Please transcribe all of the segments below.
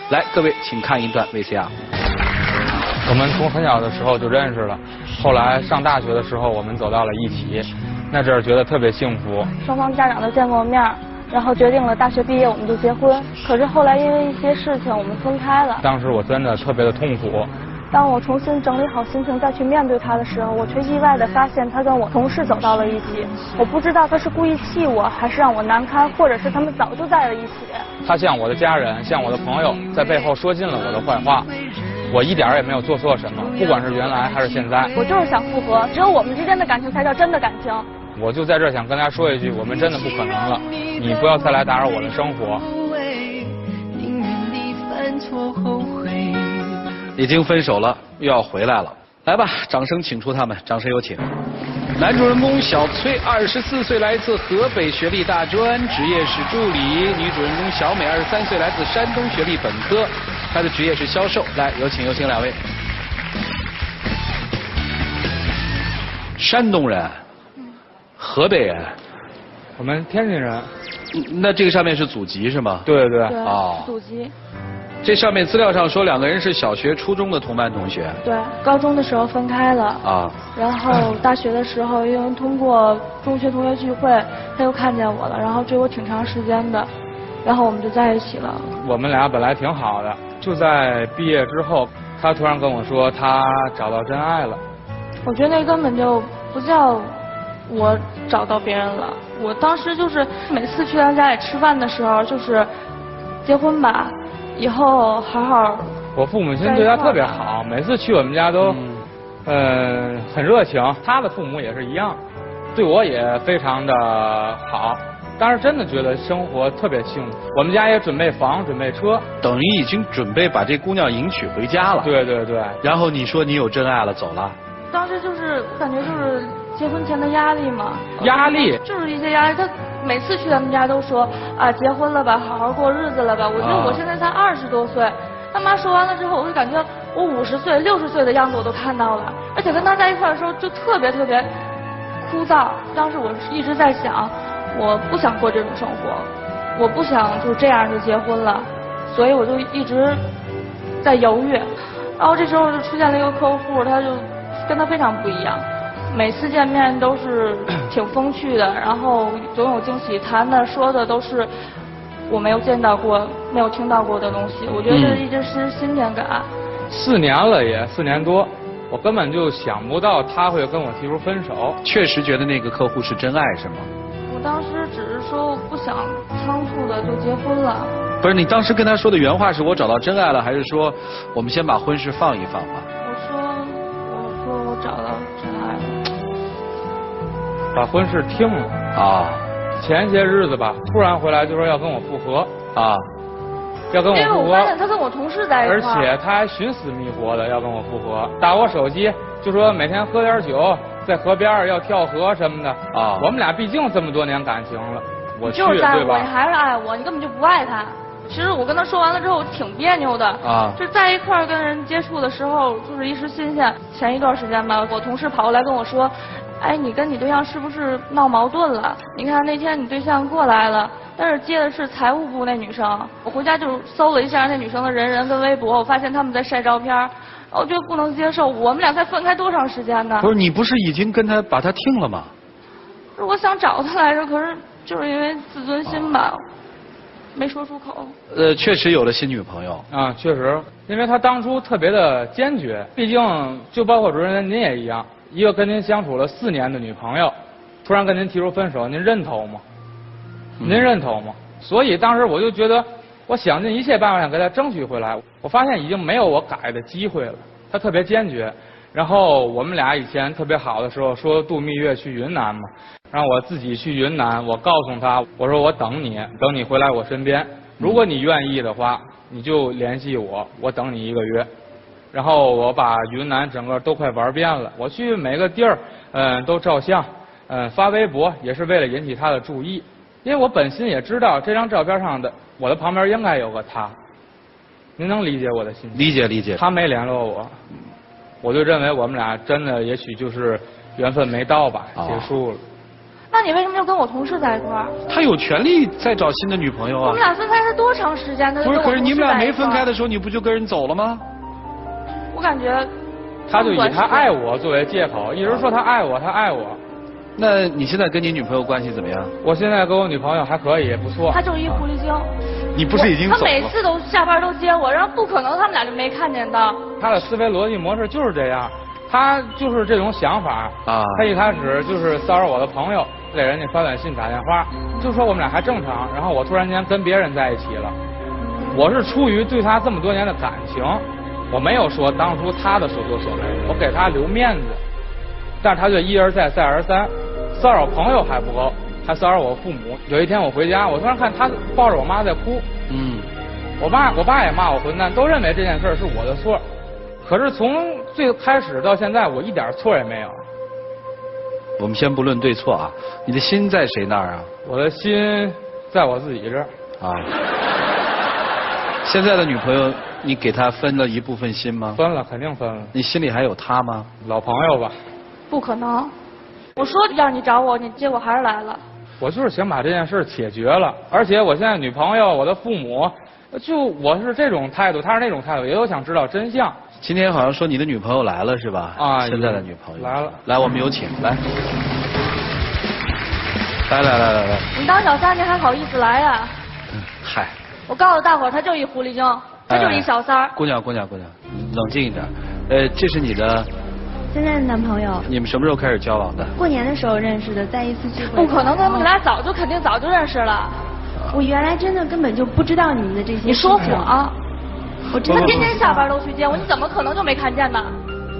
来，各位请看一段 VCR。我们从很小的时候就认识了，后来上大学的时候我们走到了一起，那阵儿觉得特别幸福。双方家长都见过面，然后决定了大学毕业我们就结婚。可是后来因为一些事情我们分开了。当时我真的特别的痛苦。当我重新整理好心情再去面对他的时候，我却意外地发现他跟我同事走到了一起。我不知道他是故意气我，还是让我难堪，或者是他们早就在了一起。他像我的家人，像我的朋友，在背后说尽了我的坏话。我一点也没有做错什么，不管是原来还是现在。我就是想复合，只有我们之间的感情才叫真的感情。我就在这儿想跟大家说一句，我们真的不可能了，你不要再来打扰我的生活。已经分手了，又要回来了。来吧，掌声请出他们，掌声有请。男主人公小崔，24岁，来自河北学历大专，职业是助理；女主人公小美，23岁，来自山东学历本科，她的职业是销售。来，有请两位。山东人，河北人，我们天津人。那这个上面是祖籍是吗？对对。哦，祖籍。这上面资料上说两个人是小学、初中的同班同学。对，高中的时候分开了。啊。然后大学的时候，因为通过中学同学聚会，他又看见我了，然后追我挺长时间的，然后我们就在一起了。我们俩本来挺好的，就在毕业之后，他突然跟我说他找到真爱了。我觉得那根本就不叫我找到别人了。我当时就是每次去他家里吃饭的时候，就是结婚吧。以后好好。我父母亲对他特别好，每次去我们家都，很热情。他的父母也是一样，对我也非常的好。当时真的觉得生活特别幸福。我们家也准备房，准备车，等于已经准备把这姑娘迎娶回家了。对对对。然后你说你有真爱了，走了。当时就是感觉就是结婚前的压力嘛。压力。就是一些压力。他每次去他们家都说啊，结婚了吧，好好过日子了吧。我觉得我现在才20多岁，他妈说完了之后，我就感觉我50岁、60岁的样子我都看到了，而且跟他在一块的时候就特别枯燥。当时我一直在想，我不想过这种生活，我不想就这样就结婚了，所以我就一直在犹豫。然后这时候就出现了一个客户，他就跟他非常不一样。每次见面都是挺风趣的，然后总有惊喜，谈的说的都是我没有见到过、没有听到过的东西。我觉得这一直是新鲜感。4年了也4年多，我根本就想不到他会跟我提出分手。确实觉得那个客户是真爱是吗？我当时只是说我不想仓促的就结婚了。不是，你当时跟他说的原话是我找到真爱了，还是说我们先把婚事放一放吧？我说我找到真爱了。把婚事停了啊！前些日子吧，突然回来就说要跟我复合啊，要跟我复合。因为我发现他跟我同事在一块儿，而且他还寻死觅活的要跟我复合，打我手机就说每天喝点酒，在河边要跳河什么的啊。我们俩毕竟这么多年感情了，我去就是对吧？你还是爱我，你根本就不爱他。其实我跟他说完了之后，我挺别扭的啊。就在一块儿跟人接触的时候，就是一时新鲜。前一段时间吧，我同事跑过来跟我说。哎，你跟你对象是不是闹矛盾了？你看那天你对象过来了，但是接的是财务部那女生。我回家就搜了一下那女生的人跟微博，我发现他们在晒照片，我觉得不能接受。我们俩才分开多长时间呢？不是，你不是已经跟他把他听了吗？我想找他来着，可是就是因为自尊心吧，没说出口。确实有了新女朋友啊，确实，因为他当初特别的坚决，毕竟就包括主任您也一样。一个跟您相处了4年的女朋友，突然跟您提出分手，您认同吗？您认同吗？所以当时我就觉得，我想尽一切办法想给他争取回来。我发现已经没有我改的机会了。他特别坚决。然后我们俩以前特别好的时候说度蜜月去云南嘛，让我自己去云南。我告诉他，我说我等你回来我身边。如果你愿意的话，你就联系我，我等你1个月。然后我把云南整个都快玩遍了，我去每个地儿，都照相，发微博，也是为了引起他的注意，因为我本心也知道这张照片上的我的旁边应该有个他，您能理解我的心情？理解。他没联络我，我就认为我们俩真的也许就是缘分没到吧，结束了。那你为什么又跟我同事在一块儿？他有权利再找新的女朋友啊。我们俩分开才多长时间？他就不是，跟我可是你们俩没分开的，的时候，你不就跟人走了吗？我感觉。他就以他爱我作为借口，一直说他爱我，他爱我。那你现在跟你女朋友关系怎么样？我现在跟我女朋友还可以，也不错。他就是一狐狸精。你不是已经走了？他每次都下班都接我，然后不可能他们俩就没看见到。他的思维逻辑模式就是这样，他就是这种想法啊。他一开始就是骚扰我的朋友，给人家发短信、打电话，就说我们俩还正常，然后我突然间跟别人在一起了。我是出于对他这么多年的感情。我没有说当初他的所作所为，我给他留面子，但是他就一而再再而三，骚扰朋友还不够，还骚扰我父母。有一天我回家，我突然看他抱着我妈在哭，我爸也骂我混蛋，都认为这件事是我的错，可是从最开始到现在，我一点错也没有。我们先不论对错啊，你的心在谁那儿啊？我的心在我自己这儿。啊。现在的女朋友，你给她分了一部分心吗？分了，肯定分了。你心里还有她吗？老朋友吧。不可能，我说让你找我，你结果还是来了。我就是想把这件事解决了，而且我现在女朋友、我的父母，就我是这种态度，他是那种态度，也有想知道真相。今天好像说你的女朋友来了是吧？啊，现在的女朋友来了。来，我们有请，来。来。你当小三，你还好意思来呀？嗨。我告诉大伙儿，他就是一狐狸精，他就是一小三儿。姑娘，冷静一点。这是你的现在的男朋友。你们什么时候开始交往的？过年的时候认识的，在一次聚会。不可能，他们俩肯定早就认识了。我原来真的根本就不知道你们的这些。你说谎。我真的天天下班都去接我，你怎么可能就没看见呢？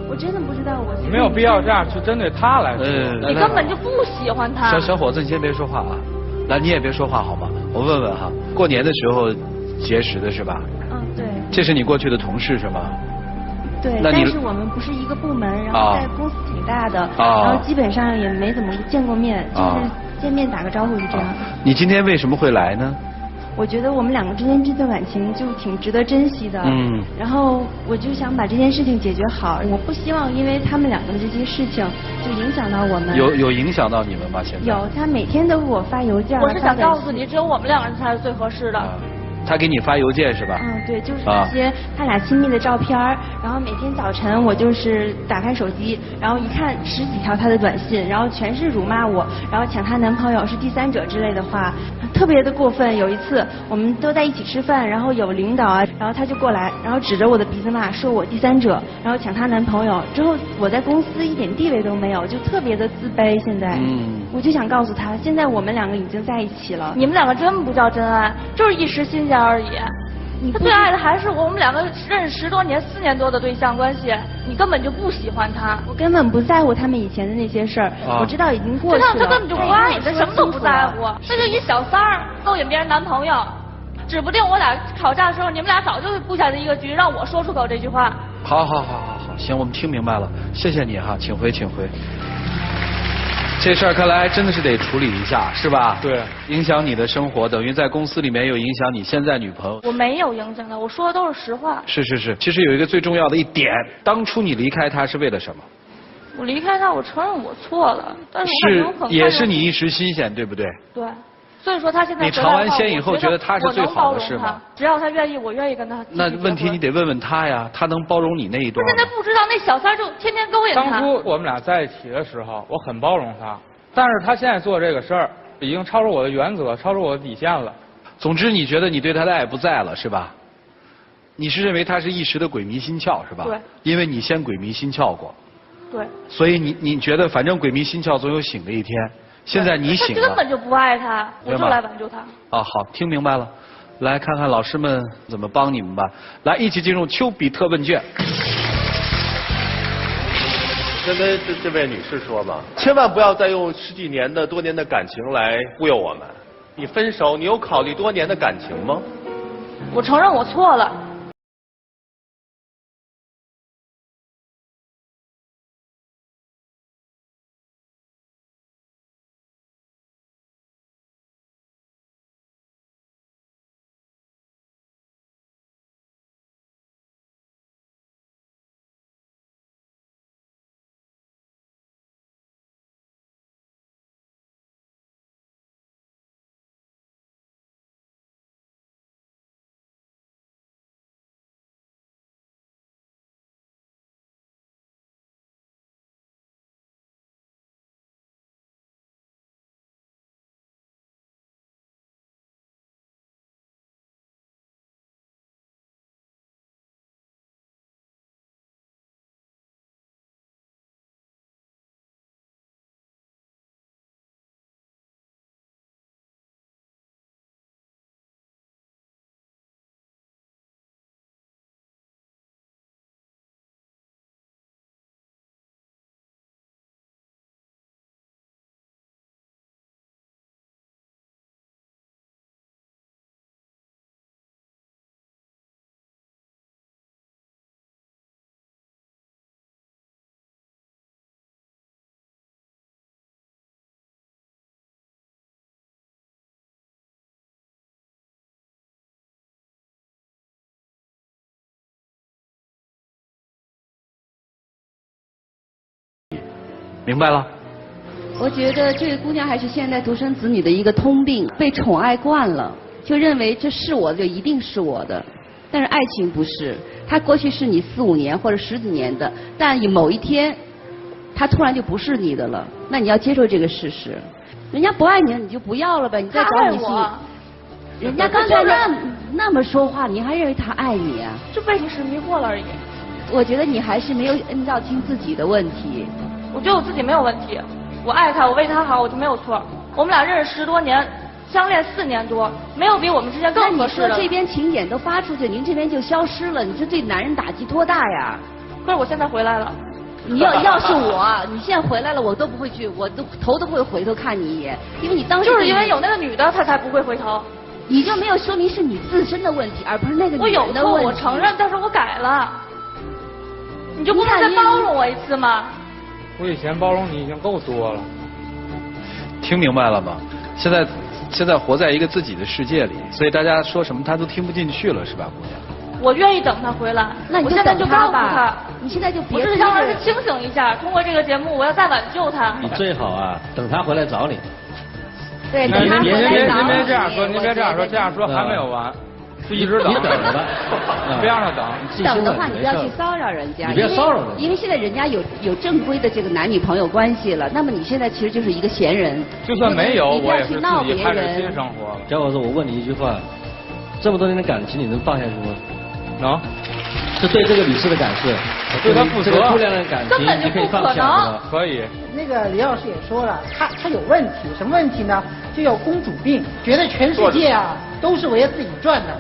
我真的不知道我。没有必要这样去针对他来说。你根本就不喜欢他。小伙子，你先别说话啊。来，你也别说话好吗？我问问哈，过年的时候结识的是吧？对。这是你过去的同事是吗？对，但是我们不是一个部门，然后在公司挺大的，然后基本上也没怎么见过面，就是见面打个招呼就这样。你今天为什么会来呢？我觉得我们两个之间这段感情就挺值得珍惜的，然后我就想把这件事情解决好，我不希望因为他们两个的这些事情就影响到我们。有影响到你们吗？现在有，他每天都给我发邮件。我是想告诉你，只有我们两个人才是最合适的。他给你发邮件是吧？对，就是一些他俩亲密的照片，然后每天早晨我就是打开手机，然后一看10几条他的短信，然后全是辱骂我，然后抢她男朋友是第三者之类的话，特别的过分。有一次我们都在一起吃饭，然后有领导啊，然后他就过来，然后指着我的鼻子骂，说我第三者，然后抢她男朋友。之后我在公司一点地位都没有，就特别的自卑。现在，我就想告诉他，现在我们两个已经在一起了。你们两个真不叫真爱，就是一时新鲜而已。他最爱的还是我们两个认识10多年、4年多的对象关系，你根本就不喜欢他。我根本不在乎他们以前的那些事儿，我知道已经过去了。他根本就不爱你，他什么都不在乎，他就一小三儿勾引别人男朋友，指不定我俩吵架的时候，你们俩早就布下的一个局，让我说出口这句话。好，行，我们听明白了，谢谢你哈，请回。这事儿看来真的是得处理一下，是吧？对，影响你的生活，等于在公司里面又影响你现在女朋友。我没有影响他，我说的都是实话。是，其实有一个最重要的一点，当初你离开他是为了什么？我离开他，我承认我错了，但是也是你一时新鲜，对不对？对，所以说他现在你尝完鲜以后觉得他是最好的是吗？只要他愿意，我愿意跟他。那问题你得问问他呀，他能包容你那一段？他现在不知道那小三就天天勾引他。当初我们俩在一起的时候，我很包容他，但是他现在做这个事儿已经超出我的原则，超出我的底线了。总之，你觉得你对他的爱不在了是吧？你是认为他是一时的鬼迷心窍是吧？对。因为你先鬼迷心窍过。对。所以你觉得反正鬼迷心窍总有醒的一天，现在你醒了。他根本就不爱他，我就来挽救他。好，听明白了，来看看老师们怎么帮你们吧。来，一起进入丘比特问卷。先跟这位女士说吧，千万不要再用10几年的多年的感情来忽悠我们。你分手，你有考虑多年的感情吗？我承认我错了。明白了？我觉得这个姑娘还是现在独生子女的一个通病，被宠爱惯了，就认为这是我的就一定是我的。但是爱情不是，它过去是你4、5年或者10几年的，但某一天，它突然就不是你的了，那你要接受这个事实。人家不爱你了，你就不要了呗，你再找你心里。人家刚才那么说话，你还认为他爱你啊？就被你是迷惑了而已。我觉得你还是没有摁照清自己的问题。我觉得我自己没有问题，我爱他，我为他好，我就没有错。我们俩认识10多年，相恋4年多，没有比我们之间更合适的。那你说这边请柬都发出去，您这边就消失了，你说对男人打击多大呀？可是我现在回来了。你要是我，你现在回来了，我都不会去，我头都不会回头看你一眼，因为你当时就是因为有那个女的，他才不会回头。你就没有说明是你自身的问题，而不是那个女人的问题。我有错，我承认，但是我改了。你就不能再包容我一次吗？我以前包容你已经够多了。听明白了吗？现在活在一个自己的世界里，所以大家说什么他都听不进去了，是吧，姑娘？我愿意等他回来。那你现在就告诉他，你现在就别。我只是让儿子清醒一下，通过这个节目，我要再挽救他。你最好啊，等他回来找你。对，等他回来找你。您别这样说，您别这样说，这样说还没有完，就一直等。你等着吧，别让他等。等的话，你不要去骚扰人家，你别骚扰人家，因为现在人家有正规的这个男女朋友关系了，那么你现在其实就是一个闲人。就算没有，我也是自己开始新生活了。贾老师，我问你一句话，这么多年的感情，你能放下去吗？能。是对这个女士的感谢，对她负责。这个姑娘的感情，你可以放下吗？可以。那个李老师也说了，他有问题，什么问题呢？就有公主病，觉得全世界啊都是围着自己转的，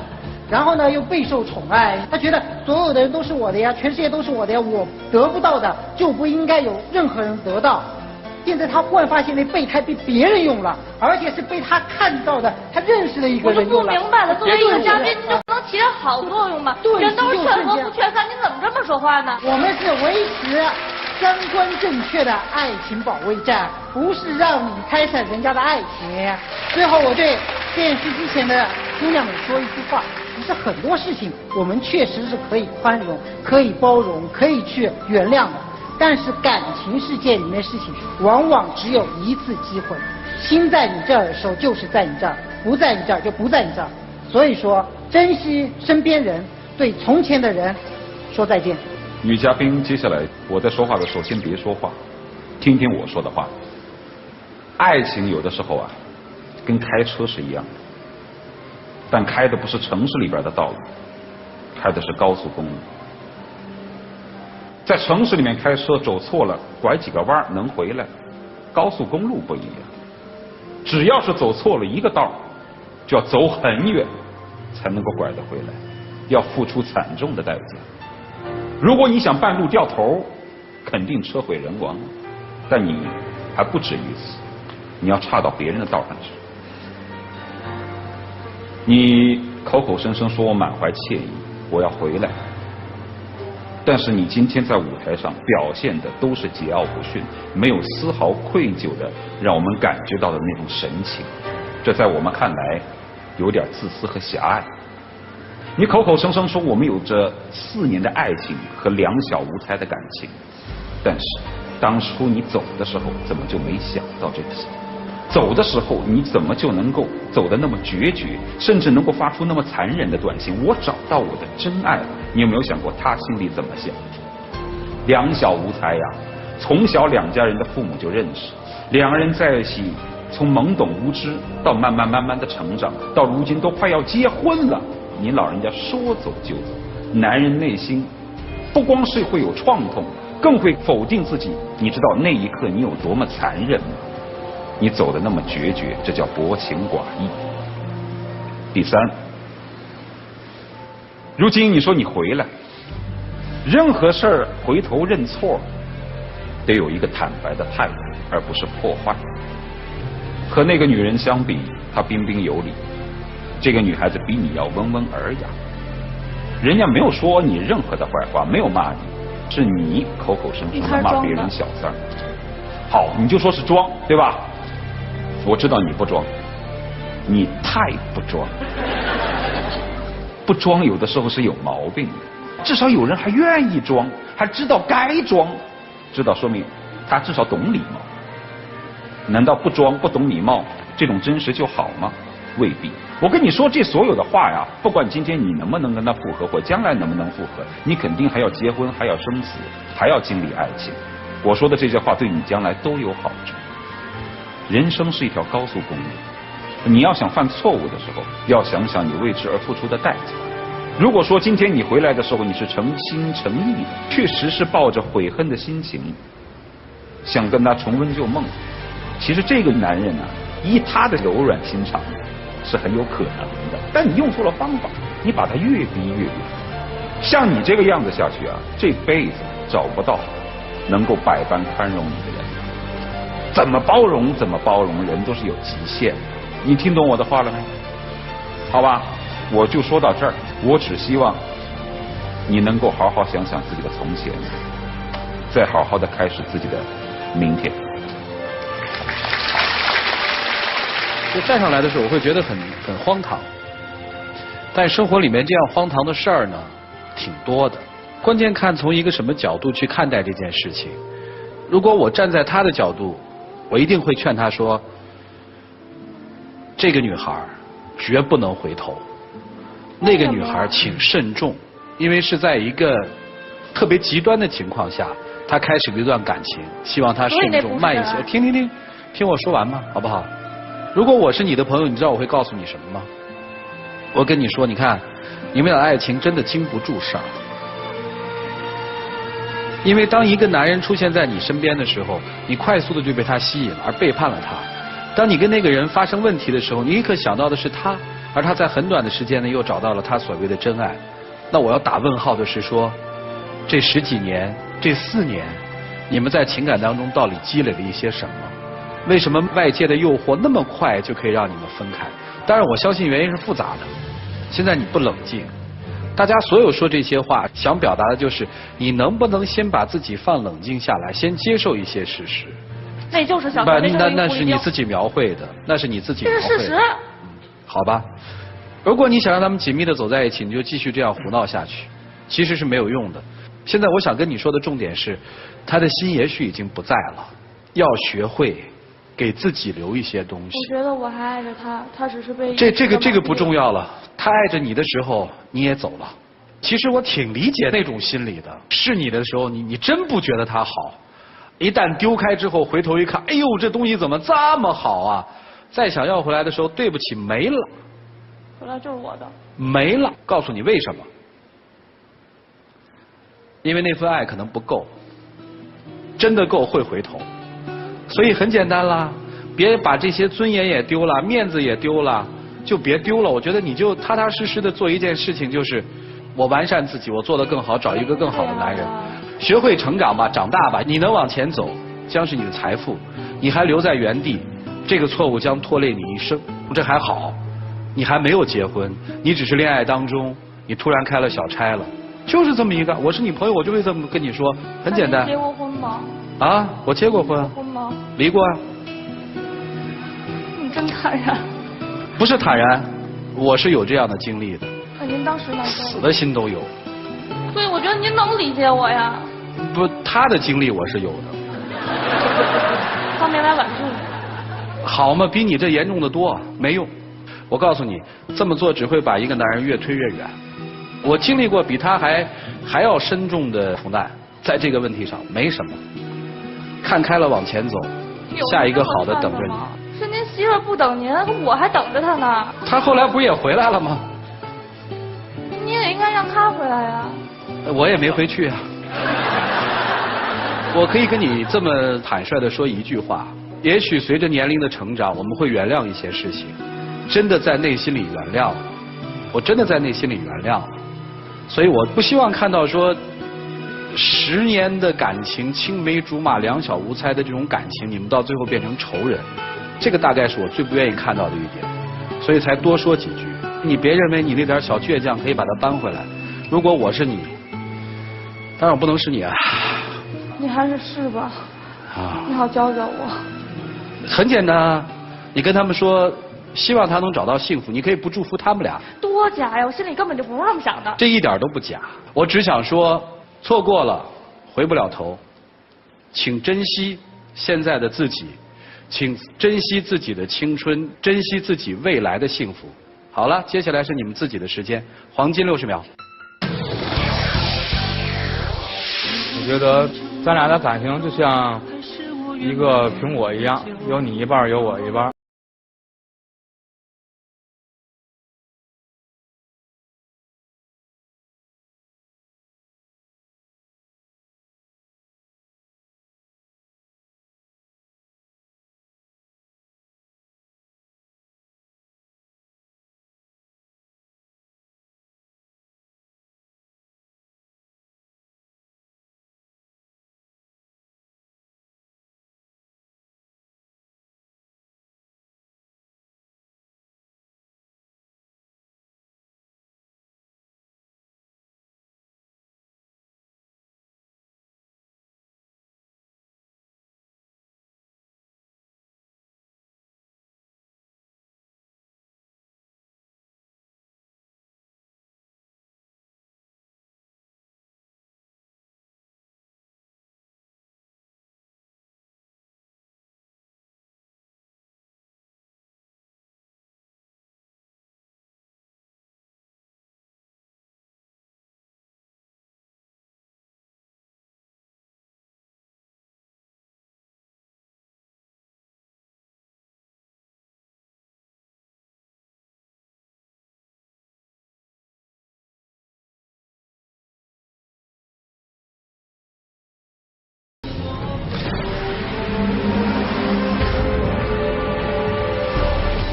然后呢又备受宠爱，他觉得所有的人都是我的呀，全世界都是我的呀，我得不到的就不应该有任何人得到。现在他忽然发现那备胎被别人用了，而且是被他看到的，他认识的一个人用了。我就不明白了，作为一个嘉宾，你就不能起点好作用吗？对，人都是劝和不劝散，你怎么这么说话呢？我们是维持三观正确的爱情保卫战，不是让你开展人家的爱情。最后，我对电视机前的姑娘们说一句话：其实很多事情我们确实是可以宽容、可以包容、可以去原谅的。但是感情世界里面的事情，往往只有一次机会。心在你这儿的时候，就是在你这儿；不在你这儿，就不在你这儿。所以说，珍惜身边人，对从前的人说再见。女嘉宾，接下来我在说话的时候，先别说话，听听我说的话。爱情有的时候啊，跟开车是一样的，但开的不是城市里边的道路，开的是高速公路。在城市里面开车走错了，拐几个弯能回来，高速公路不一样，只要是走错了一个道，就要走很远才能够拐得回来，要付出惨重的代价。如果你想半路掉头，肯定车毁人亡，但你还不止于此，你要岔到别人的道上去。你口口声声说我满怀歉意，我要回来，但是你今天在舞台上表现的都是桀骜不驯，没有丝毫愧疚的让我们感觉到的那种神情，这在我们看来有点自私和狭隘。你口口声声说我们有着4年的爱情和2小无猜的感情，但是当初你走的时候怎么就没想到这些？走的时候你怎么就能够走得那么决绝，甚至能够发出那么残忍的短信？我找到我的真爱了。你有没有想过他心里怎么想？2小无猜呀，从小2家人的父母就认识，2个人在一起，从懵懂无知到慢慢的成长，到如今都快要结婚了。您老人家说走就走，男人内心不光是会有创痛，更会否定自己。你知道那一刻你有多么残忍吗？你走得那么决绝，这叫薄情寡义。第3，如今你说你回来，任何事儿回头认错，得有一个坦白的态度，而不是破坏。和那个女人相比，她彬彬有礼，这个女孩子比你要温文尔雅，人家没有说你任何的坏话，没有骂你，是你口口声声的骂别人小三儿。好，你就说是装，对吧？我知道你不装，你太不装。不装有的时候是有毛病的，至少有人还愿意装，还知道该装，知道说明他至少懂礼貌。难道不装不懂礼貌，这种真实就好吗？未必。我跟你说这所有的话呀，不管今天你能不能跟他复合，或将来能不能复合，你肯定还要结婚，还要生子，还要经历爱情。我说的这些话对你将来都有好处。人生是一条高速公路，你要想犯错误的时候，要想想你为之而付出的代价。如果说今天你回来的时候你是诚心诚意的，确实是抱着悔恨的心情，想跟他重温旧梦，其实这个男人啊，依他的柔软心肠是很有可能的。但你用错了方法，你把他越逼越远。像你这个样子下去啊，这辈子找不到能够百般宽容你的人。怎么包容怎么包容，人都是有极限的。你听懂我的话了没？好吧，我就说到这儿。我只希望你能够好好想想自己的从前，再好好的开始自己的明天。就站上来的时候，我会觉得很荒唐，但生活里面这样荒唐的事儿呢，挺多的。关键看从一个什么角度去看待这件事情。如果我站在他的角度，我一定会劝他说，这个女孩绝不能回头，那个女孩请慎重，因为是在一个特别极端的情况下，她开始了一段感情，希望她慎重慢一些。听我说完嘛，好不好？如果我是你的朋友，你知道我会告诉你什么吗？我跟你说，你看，你们俩的爱情真的经不住事儿。因为当一个男人出现在你身边的时候，你快速的就被他吸引了，而背叛了他。当你跟那个人发生问题的时候，你立刻想到的是他，而他在很短的时间内又找到了他所谓的真爱。那我要打问号的是说，这10几年，这4年，你们在情感当中到底积累了一些什么？为什么外界的诱惑那么快就可以让你们分开？当然我相信原因是复杂的。现在你不冷静，大家所有说这些话想表达的就是你能不能先把自己放冷静下来，先接受一些事实。那就是小那是你自己描绘的，那是你自己描绘的。这是事实。好吧，如果你想让他们紧密的走在一起，你就继续这样胡闹下去，其实是没有用的。现在我想跟你说的重点是，他的心也许已经不在了，要学会给自己留一些东西。我觉得我还爱着他，他只是被这个不重要了。他爱着你的时候，你也走了。其实我挺理解那种心理的。是你的时候，你真不觉得他好，一旦丢开之后，回头一看，哎呦，这东西怎么这么好啊？再想要回来的时候，对不起，没了。回来就是我的。没了，告诉你为什么？因为那份爱可能不够，真的够会回头。所以很简单啦，别把这些尊严也丢了，面子也丢了，就别丢了。我觉得你就踏踏实实的做一件事情，就是我完善自己，我做得更好，找一个更好的男人，学会成长吧，长大吧。你能往前走，将是你的财富；你还留在原地，这个错误将拖累你一生。这还好，你还没有结婚，你只是恋爱当中，你突然开了小差了，就是这么一个。我是你朋友，我就会这么跟你说，很简单。你结过婚吗？啊，我结过婚。结婚吗？离过啊。你真坦然。不是坦然，我是有这样的经历的。那您当时难受？死的心都有。所以我觉得您能理解我呀。不，他的经历我是有的。他没来挽救你。好嘛，比你这严重的多，没用。我告诉你，这么做只会把一个男人越推越远。我经历过比他还要深重的苦难，在这个问题上没什么。看开了往前走，下一个好的等着你。是您媳妇不等您，我还等着他呢。他后来不是也回来了吗？你也应该让他回来呀。我也没回去啊。我可以跟你这么坦率的说一句话，也许随着年龄的成长，我们会原谅一些事情，真的在内心里原谅了。我真的在内心里原谅了，所以我不希望看到说10年的感情青梅竹马两小无猜的这种感情，你们到最后变成仇人，这个大概是我最不愿意看到的一点，所以才多说几句。你别认为你那点小倔强可以把它扳回来，如果我是你，当然我不能是你啊。你还是试吧。啊。你好教教我。很简单啊，你跟他们说希望他能找到幸福，你可以不祝福他们俩。多假呀！我心里根本就不是这么想的。这一点都不假，我只想说，错过了回不了头，请珍惜现在的自己，请珍惜自己的青春，珍惜自己未来的幸福。好了，接下来是你们自己的时间，黄金60秒。我觉得咱俩的感情就像一个苹果一样，有你一半，有我一半。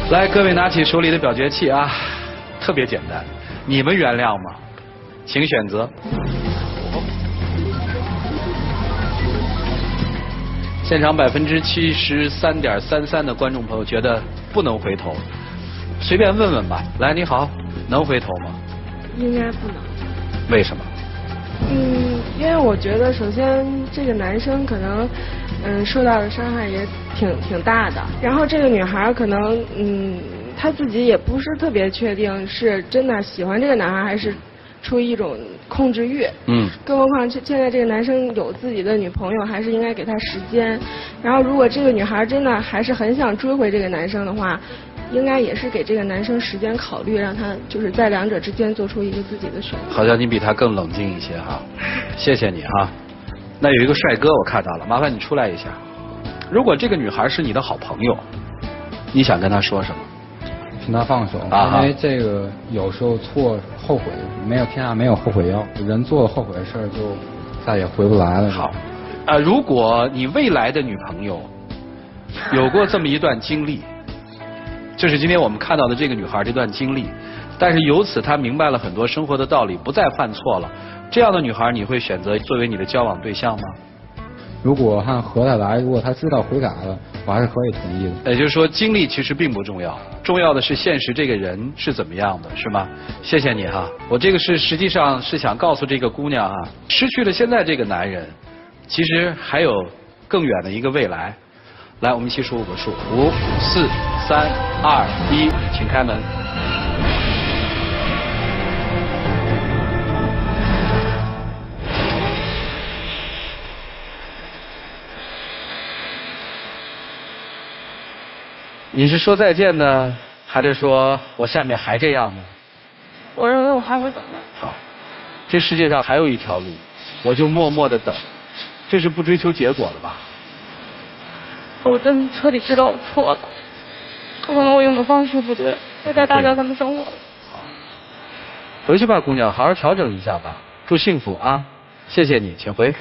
来，各位拿起手里的表决器啊，特别简单，你们原谅吗？请选择。现场73.33%的观众朋友觉得不能回头，随便问问吧。来，你好，能回头吗？应该不能。为什么？因为我觉得首先这个男生可能受到的伤害也挺大的，然后这个女孩可能她自己也不是特别确定是真的喜欢这个男孩还是出于一种控制欲。更何况现在这个男生有自己的女朋友，还是应该给他时间。然后如果这个女孩真的还是很想追回这个男生的话，应该也是给这个男生时间考虑，让他就是在两者之间做出一个自己的选择。好像你比他更冷静一些哈，谢谢你哈。那有一个帅哥我看到了，麻烦你出来一下。如果这个女孩是你的好朋友，你想跟她说什么？请她放手，因为这个有时候后悔，没有天下没有后悔药，人做了后悔的事儿就再也回不来了。好，如果你未来的女朋友有过这么一段经历，就是今天我们看到的这个女孩这段经历，但是由此她明白了很多生活的道理，不再犯错了。这样的女孩你会选择作为你的交往对象吗？如果和他来，如果他知道悔改了，我还是可以同意的。也就是说，经历其实并不重要，重要的是现实这个人是怎么样的，是吗？谢谢你哈，我这个实际上是想告诉这个姑娘啊，失去了现在这个男人，其实还有更远的一个未来。来，我们一起数5个数，5、4、3、2、1，请开门。你是说再见呢，还是说我下面还这样呢？我认为我还会等的。好，这世界上还有一条路，我就默默的等，这是不追求结果的吧？我真的彻底知道我错了，可能我用的方式不对，会带大家他们生活。好，回去吧，姑娘，好好调整一下吧，祝幸福啊！谢谢你，请回。